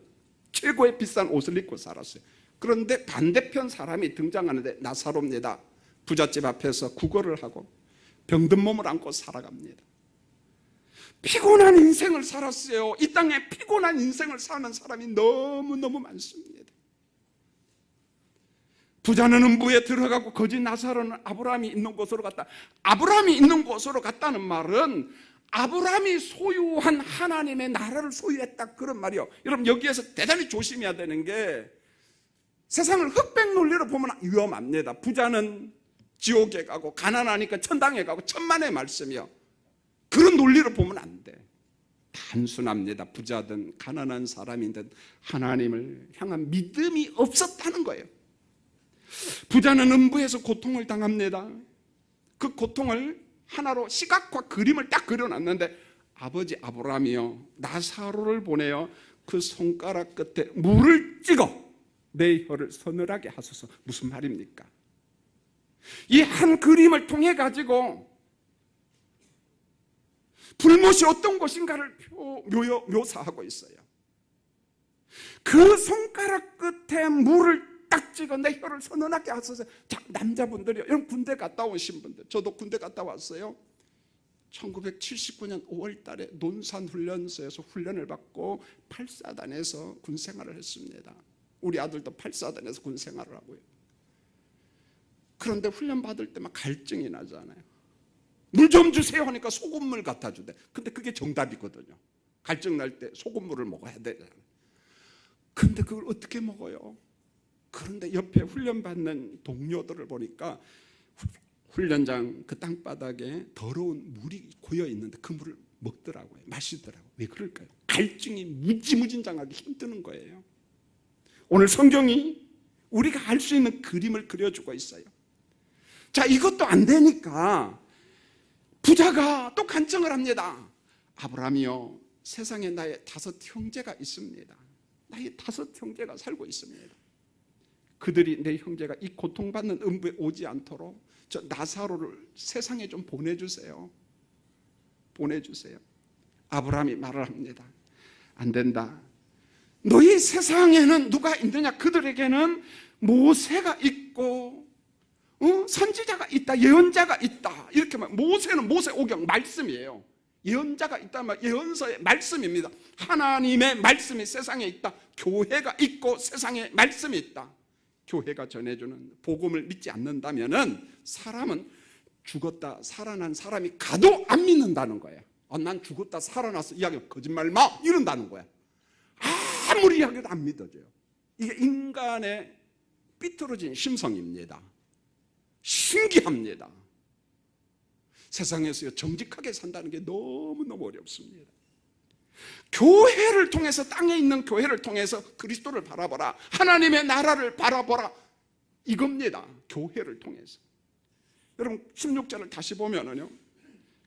최고의 비싼 옷을 입고 살았어요. 그런데 반대편 사람이 등장하는데 나사로입니다. 부잣집 앞에서 구걸을 하고 병든 몸을 안고 살아갑니다. 피곤한 인생을 살았어요. 이 땅에 피곤한 인생을 사는 사람이 너무너무 많습니다. 부자는 음부에 들어가고 거지 나사로는 아브라함이 있는 곳으로 갔다. 아브라함이 있는 곳으로 갔다는 말은 아브라함이 소유한 하나님의 나라를 소유했다, 그런 말이요. 여러분 여기에서 대단히 조심해야 되는 게, 세상을 흑백 논리로 보면 위험합니다. 부자는 지옥에 가고 가난하니까 천당에 가고 천만의 말씀이요. 그런 논리로 보면 안 돼. 단순합니다. 부자든 가난한 사람이든 하나님을 향한 믿음이 없었다는 거예요. 부자는 음부에서 고통을 당합니다. 그 고통을 하나로 시각화 그림을 딱 그려놨는데, 아버지 아브라함이요, 나사로를 보내요 그 손가락 끝에 물을 찍어 내 혀를 서늘하게 하소서. 무슨 말입니까? 이 한 그림을 통해 가지고 불못이 어떤 것인가를 묘사하고 있어요. 그 손가락 끝에 물을 딱 찍어 내 혀를 서늘하게 하소서. 자, 남자분들이요, 여러분 군대 갔다 오신 분들, 저도 군대 갔다 왔어요. 1979년 5월 달에 논산훈련소에서 훈련을 받고 8사단에서 군생활을 했습니다. 우리 아들도 8사단에서 군생활을 하고요. 그런데 훈련 받을 때 막 갈증이 나잖아요. 물 좀 주세요 하니까 소금물 갖다 주대. 근데 그게 정답이거든요. 갈증 날 때 소금물을 먹어야 되잖아요. 근데 그걸 어떻게 먹어요? 그런데 옆에 훈련 받는 동료들을 보니까 훈련장 그 땅바닥에 더러운 물이 고여 있는데 그 물을 먹더라고요. 마시더라고요. 왜 그럴까요? 갈증이 무지무진장하게 힘드는 거예요. 오늘 성경이 우리가 알 수 있는 그림을 그려주고 있어요. 자, 이것도 안 되니까 부자가 또 간청을 합니다. 아브라함이요, 세상에 나의 5 형제가 있습니다. 나의 5 형제가 살고 있습니다. 그들이, 내 형제가 이 고통받는 음부에 오지 않도록 저 나사로를 세상에 좀 보내주세요. 보내주세요. 아브라함이 말을 합니다. 안 된다. 너희 세상에는 누가 있느냐? 그들에게는 모세가 있고 선지자가 있다, 예언자가 있다. 이렇게 말. 모세는 모세오경 말씀이에요. 예언자가 있다면 예언서의 말씀입니다. 하나님의 말씀이 세상에 있다. 교회가 있고 세상에 말씀이 있다. 교회가 전해주는 복음을 믿지 않는다면은 사람은 죽었다 살아난 사람이 가도 안 믿는다는 거예요. 난 죽었다 살아났어 이야기 거짓말 마 이런다는 거야. 아무리 이야기해도 안 믿어져요. 이게 인간의 삐뚤어진 심성입니다. 신기합니다. 세상에서 정직하게 산다는 게 너무너무 어렵습니다. 교회를 통해서, 땅에 있는 교회를 통해서 그리스도를 바라보라, 하나님의 나라를 바라보라, 이겁니다. 교회를 통해서. 여러분 16절을 다시 보면은요,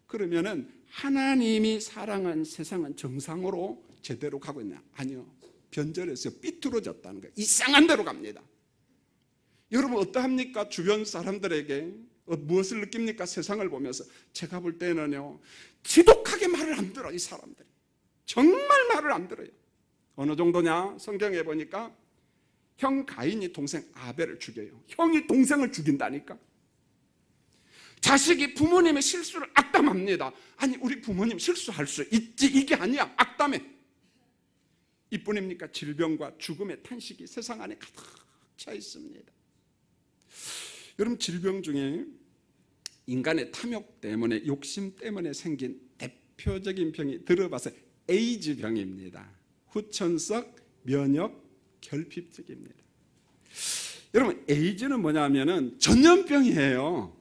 그러면은 하나님이 사랑한 세상은 정상으로 제대로 가고 있냐? 아니요, 변절해서 삐뚤어졌다는 거예요. 이상한 데로 갑니다. 여러분 어떠합니까? 주변 사람들에게 무엇을 느낍니까? 세상을 보면서. 제가 볼 때는요, 지독하게 말을 안 들어. 이 사람들이 정말 말을 안 들어요. 어느 정도냐? 성경에 보니까 형 가인이 동생 아벨을 죽여요. 형이 동생을 죽인다니까. 자식이 부모님의 실수를 악담합니다. 아니, 우리 부모님 실수할 수 있지, 이게 아니야, 악담해. 이뿐입니까? 질병과 죽음의 탄식이 세상 안에 가득 차 있습니다. 여러분, 질병 중에 인간의 탐욕 때문에, 욕심 때문에 생긴 대표적인 병이 들어봐서 에이즈 병입니다. 후천성 면역 결핍증입니다. 여러분, 에이즈는 뭐냐면은 전염병이에요.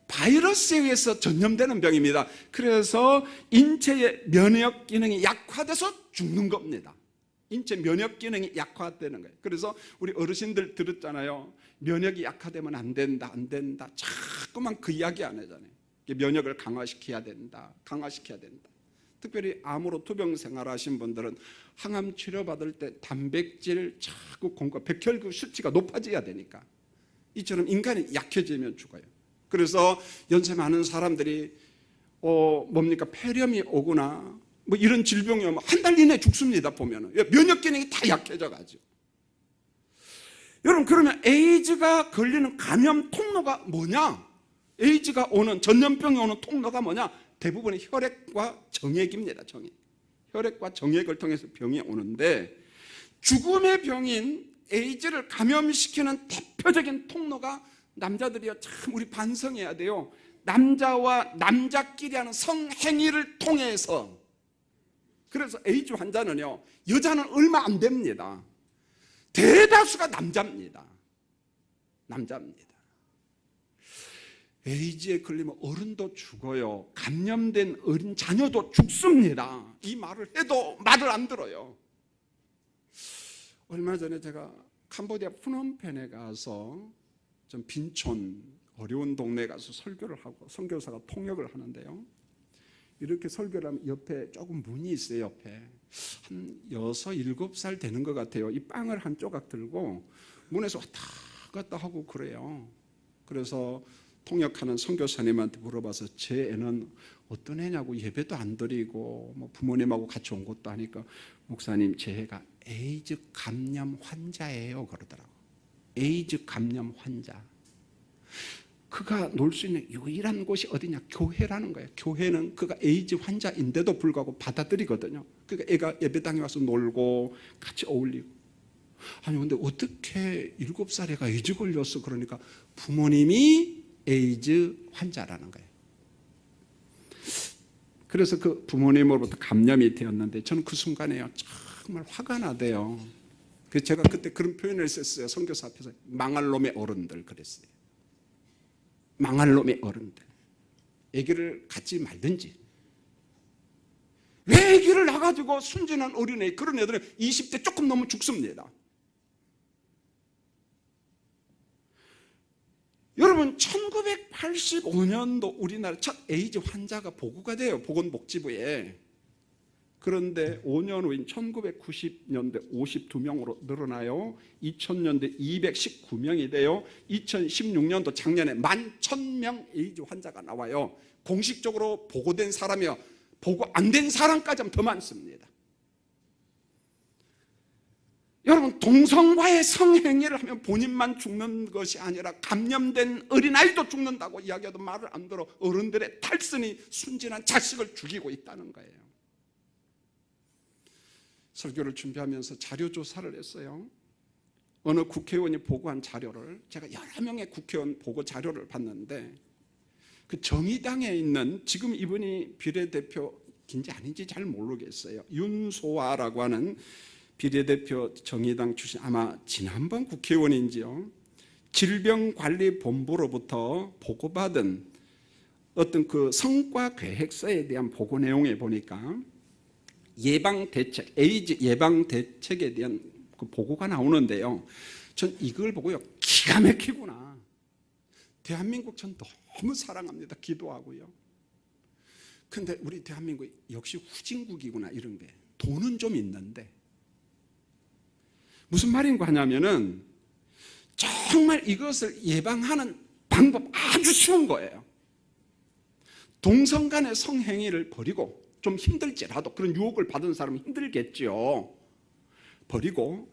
바이러스에 의해서 전염되는 병입니다. 그래서 인체의 면역 기능이 약화돼서 죽는 겁니다. 인체 면역 기능이 약화되는 거예요. 그래서 우리 어르신들 들었잖아요. 면역이 약화되면 안 된다, 안 된다. 자꾸만 그 이야기 안 하잖아요. 면역을 강화시켜야 된다, 강화시켜야 된다. 특별히 암으로 투병 생활하신 분들은 항암 치료받을 때 단백질 자꾸 공급, 백혈구 수치가 높아져야 되니까. 이처럼 인간이 약해지면 죽어요. 그래서 연세 많은 사람들이 뭡니까? 폐렴이 오거나 뭐 이런 질병이 오면 한 달 이내에 죽습니다. 보면은 면역 기능이 다 약해져 가지고. 여러분, 그러면 에이즈가 걸리는 감염 통로가 뭐냐? 에이즈가 오는, 전염병이 오는 통로가 뭐냐? 대부분의 혈액과 정액입니다. 정액. 혈액과 정액을 통해서 병이 오는데, 죽음의 병인 에이즈를 감염시키는 대표적인 통로가 남자들이요, 참 우리 반성해야 돼요. 남자와 남자끼리 하는 성행위를 통해서. 그래서 에이즈 환자는요, 여자는 얼마 안 됩니다. 대다수가 남자입니다. 남자입니다. 에이즈에 걸리면 어른도 죽어요. 감염된 어린 자녀도 죽습니다. 이 말을 해도 말을 안 들어요. 얼마 전에 제가 캄보디아 푸놈펜에 가서 좀 빈촌 어려운 동네에 가서 설교를 하고, 선교사가 통역을 하는데요, 이렇게 설교를 하면 옆에 조금 문이 있어요. 옆에 한 6, 7살 되는 것 같아요. 이 빵을 한 조각 들고 문에서 왔다 갔다 하고 그래요. 그래서 통역하는 선교사님한테 물어봐서, 제 애는 어떤 애냐고, 예배도 안 드리고 뭐 부모님하고 같이 온 것도 하니까, 목사님, 제 애가 에이즈 감염 환자예요 그러더라고. 에이즈 감염 환자. 그가 놀 수 있는 유일한 곳이 어디냐? 교회라는 거예요. 교회는 그가 에이즈 환자인데도 불구하고 받아들이거든요. 그러니까 애가 예배당에 와서 놀고 같이 어울리고. 아니, 근데 어떻게 7살 애가 에이즈 걸렸어? 그러니까 부모님이 에이즈 환자라는 거예요. 그래서 그 부모님으로부터 감염이 되었는데, 저는 그 순간에요, 정말 화가 나대요. 그래서 제가 그때 그런 표현을 썼어요. 선교사 앞에서. 망할 놈의 어른들 그랬어요. 망할 놈의 어른들. 아기를 갖지 말든지. 왜 아기를 낳아가지고 순진한 어린애, 그런 애들은 20대 조금 넘으면 죽습니다. 여러분, 1985년도 우리나라 첫 에이즈 환자가 보고가 돼요. 보건복지부에. 그런데 5년 후인 1990년대 52명으로 늘어나요. 2000년대 219명이 돼요. 2016년도 작년에 11,000명 에이즈 환자가 나와요. 공식적으로 보고된 사람이요, 보고 안 된 사람까지 하면 더 많습니다. 여러분, 동성과의 성행위를 하면 본인만 죽는 것이 아니라 감염된 어린아이도 죽는다고 이야기해도 말을 안 들어 어른들의 탈선이 순진한 자식을 죽이고 있다는 거예요. 설교를 준비하면서 자료 조사를 했어요. 어느 국회의원이 보고한 자료를, 제가 여러 명의 국회의원 보고 자료를 봤는데, 그 정의당에 있는, 지금 이분이 비례대표인지 아닌지 잘 모르겠어요, 윤소아라고 하는 비례대표 정의당 출신, 아마 지난번 국회의원인지요, 질병관리본부로부터 보고받은 어떤 그 성과 계획서에 대한 보고 내용에 보니까 예방대책, 에이즈 예방대책에 대한 그 보고가 나오는데요, 전 이걸 보고요, 기가 막히구나. 대한민국 전 너무 사랑합니다. 기도하고요. 근데 우리 대한민국 역시 후진국이구나, 이런 게. 돈은 좀 있는데. 무슨 말인가 하냐면은, 정말 이것을 예방하는 방법 아주 쉬운 거예요. 동성 간의 성행위를 버리고, 좀 힘들지라도, 그런 유혹을 받은 사람은 힘들겠죠. 버리고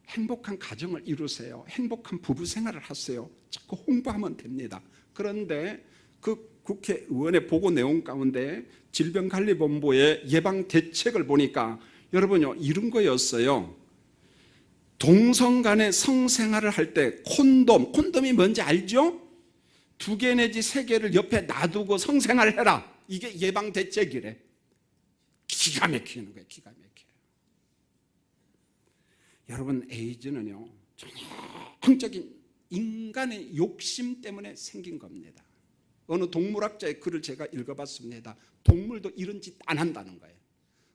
행복한 가정을 이루세요. 행복한 부부 생활을 하세요. 자꾸 홍보하면 됩니다. 그런데 그 국회의원의 보고 내용 가운데 질병관리본부의 예방 대책을 보니까 여러분요, 이런 거였어요. 동성 간의 성생활을 할 때 콘돔이 뭔지 알죠? 2개 내지 3개를 옆에 놔두고 성생활을 해라. 이게 예방 대책이래. 기가 막히는 거예요. 기가 막혀요. 여러분, 에이즈는요, 전형적인 인간의 욕심 때문에 생긴 겁니다. 어느 동물학자의 글을 제가 읽어봤습니다. 동물도 이런 짓 안 한다는 거예요.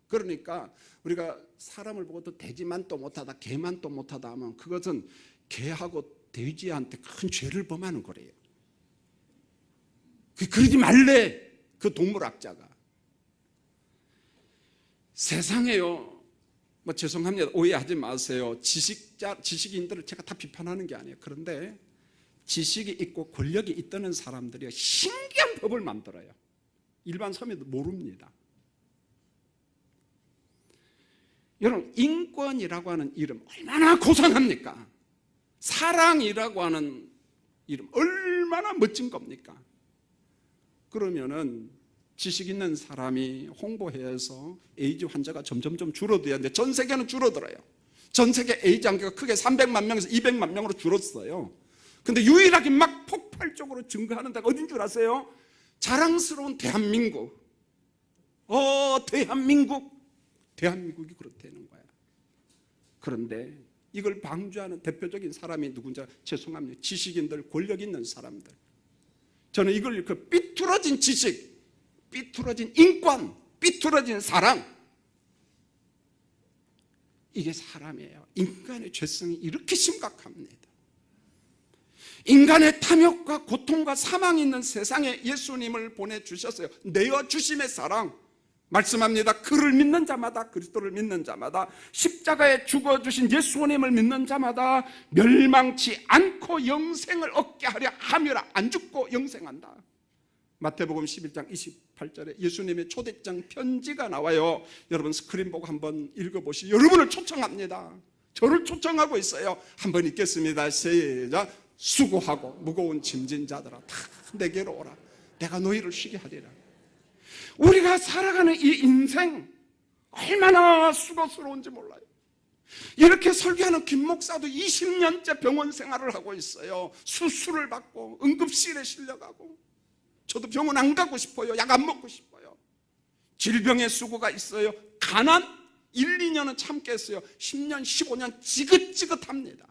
그러니까 우리가 사람을 보고 또 돼지만 또 못하다, 개만 또 못하다 하면 그것은 개하고 돼지한테 큰 죄를 범하는 거래요. 그러지 말래, 그 동물학자가. 세상에요, 뭐 죄송합니다, 오해하지 마세요. 지식인들을 제가 다 비판하는 게 아니에요. 그런데 지식이 있고 권력이 있다는 사람들이 신기한 법을 만들어요. 일반 서민도 모릅니다. 여러분, 인권이라고 하는 이름 얼마나 고상합니까? 사랑이라고 하는 이름 얼마나 멋진 겁니까? 그러면은 지식 있는 사람이 홍보해서 에이즈 환자가 점점점 줄어들어야 하는데 전 세계는 줄어들어요. 전 세계 에이즈 환자가 크게 300만 명에서 200만 명으로 줄었어요. 근데 유일하게 막 폭발적으로 증가하는 데가 어딘 줄 아세요? 자랑스러운 대한민국. 대한민국이 그렇다는 거야. 그런데 이걸 방조하는 대표적인 사람이 누군지 죄송합니다. 지식인들, 권력 있는 사람들. 저는 이걸 그 삐뚤어진 지식, 삐뚤어진 인권, 삐뚤어진 사랑, 이게 사람이에요. 인간의 죄성이 이렇게 심각합니다. 인간의 탐욕과 고통과 사망이 있는 세상에 예수님을 보내주셨어요. 내어주심의 사랑. 말씀합니다. 그를 믿는 자마다, 그리스도를 믿는 자마다, 십자가에 죽어주신 예수님을 믿는 자마다 멸망치 않고 영생을 얻게 하려 함이라. 안 죽고 영생한다. 마태복음 11장 28절에 예수님의 초대장 편지가 나와요. 여러분 스크린 보고 한번 읽어보시죠. 여러분을 초청합니다. 저를 초청하고 있어요. 한번 읽겠습니다. 시작. 수고하고 무거운 짐진 자들아 다 내게로 오라. 내가 너희를 쉬게 하리라. 우리가 살아가는 이 인생 얼마나 수고스러운지 몰라요. 이렇게 설교하는 김 목사도 20년째 병원 생활을 하고 있어요. 수술을 받고 응급실에 실려가고. 저도 병원 안 가고 싶어요. 약 안 먹고 싶어요. 질병의 수고가 있어요. 가난 1, 2년은 참겠어요. 10년, 15년 지긋지긋합니다.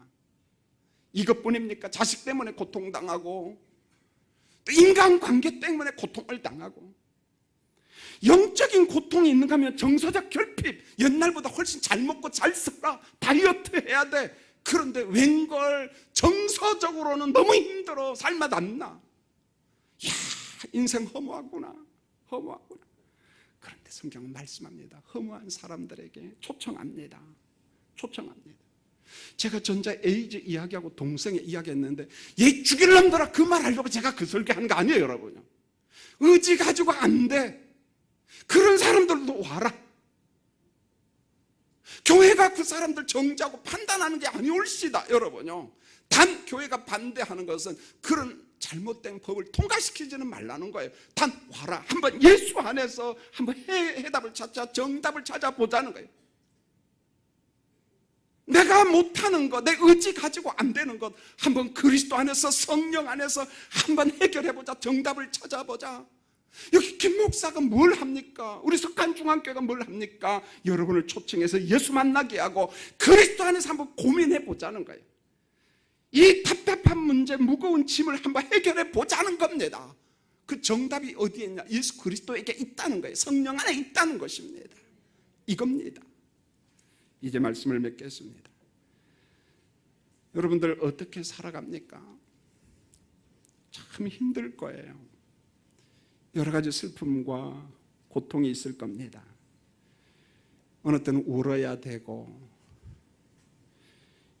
이것뿐입니까? 자식 때문에 고통당하고 또 인간관계 때문에 고통을 당하고. 영적인 고통이 있는가 하면 정서적 결핍. 옛날보다 훨씬 잘 먹고 잘 살아. 다이어트 해야 돼. 그런데 웬걸 정서적으로는 너무 힘들어. 살맛 안 나. 이야, 인생 허무하구나. 허무하구나. 그런데 성경은 말씀합니다. 허무한 사람들에게 초청합니다. 초청합니다. 제가 전자 에이즈 이야기하고 동성애 이야기했는데 얘 죽일 놈들아 그 말 하려고 제가 그 설교한 거 아니에요, 여러분. 의지 가지고 안 돼. 그런 사람들도 와라. 교회가 그 사람들 정죄하고 판단하는 게 아니올시다, 여러분요. 단 교회가 반대하는 것은 그런 잘못된 법을 통과시키지는 말라는 거예요. 단 와라. 한번 예수 안에서 한번 해답을 찾자, 정답을 찾아보자는 거예요. 내가 못하는 것, 내 의지 가지고 안 되는 것 한번 그리스도 안에서, 성령 안에서 한번 해결해보자. 정답을 찾아보자. 여기 김 목사가 뭘 합니까? 우리 석간중앙교회가 뭘 합니까? 여러분을 초청해서 예수 만나게 하고 그리스도 안에서 한번 고민해 보자는 거예요. 이 답답한 문제, 무거운 짐을 한번 해결해 보자는 겁니다. 그 정답이 어디에 있냐? 예수 그리스도에게 있다는 거예요. 성령 안에 있다는 것입니다. 이겁니다. 이제 말씀을 맺겠습니다. 여러분들 어떻게 살아갑니까? 참 힘들 거예요. 여러 가지 슬픔과 고통이 있을 겁니다. 어느 때는 울어야 되고,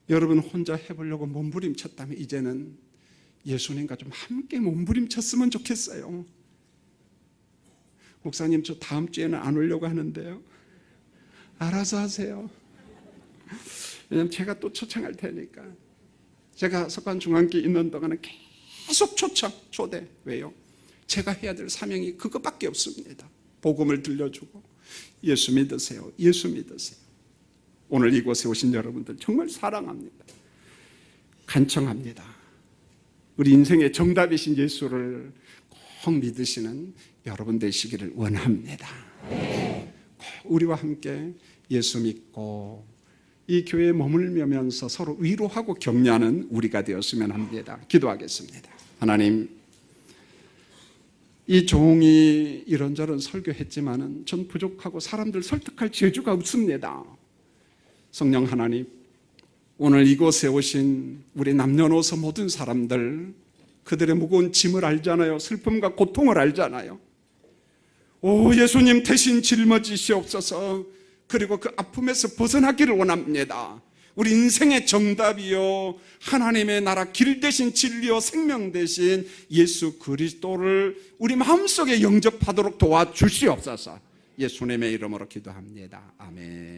여러분 혼자 해보려고 몸부림쳤다면 이제는 예수님과 좀 함께 몸부림쳤으면 좋겠어요. 목사님, 저 다음 주에는 안 오려고 하는데요. 알아서 하세요. 왜냐면 제가 또 초청할 테니까. 제가 석관중앙교회 있는 동안은 계속 초청, 초대. 왜요? 제가 해야 될 사명이 그것밖에 없습니다. 복음을 들려주고 예수 믿으세요. 예수 믿으세요. 오늘 이곳에 오신 여러분들 정말 사랑합니다. 간청합니다. 우리 인생의 정답이신 예수를 꼭 믿으시는 여러분 되시기를 원합니다. 꼭 우리와 함께 예수 믿고 이 교회에 머물면서 서로 위로하고 격려하는 우리가 되었으면 합니다. 기도하겠습니다. 하나님, 이 종이 이런저런 설교했지만은 전 부족하고 사람들 설득할 재주가 없습니다. 성령 하나님, 오늘 이곳에 오신 우리 남녀노소 모든 사람들, 그들의 무거운 짐을 알잖아요. 슬픔과 고통을 알잖아요. 오, 예수님 대신 짊어지시옵소서. 그리고 그 아픔에서 벗어나기를 원합니다. 우리 인생의 정답이요, 하나님의 나라 길 대신 진리요 생명 대신 예수 그리스도를 우리 마음속에 영접하도록 도와주시옵소서. 예수님의 이름으로 기도합니다. 아멘.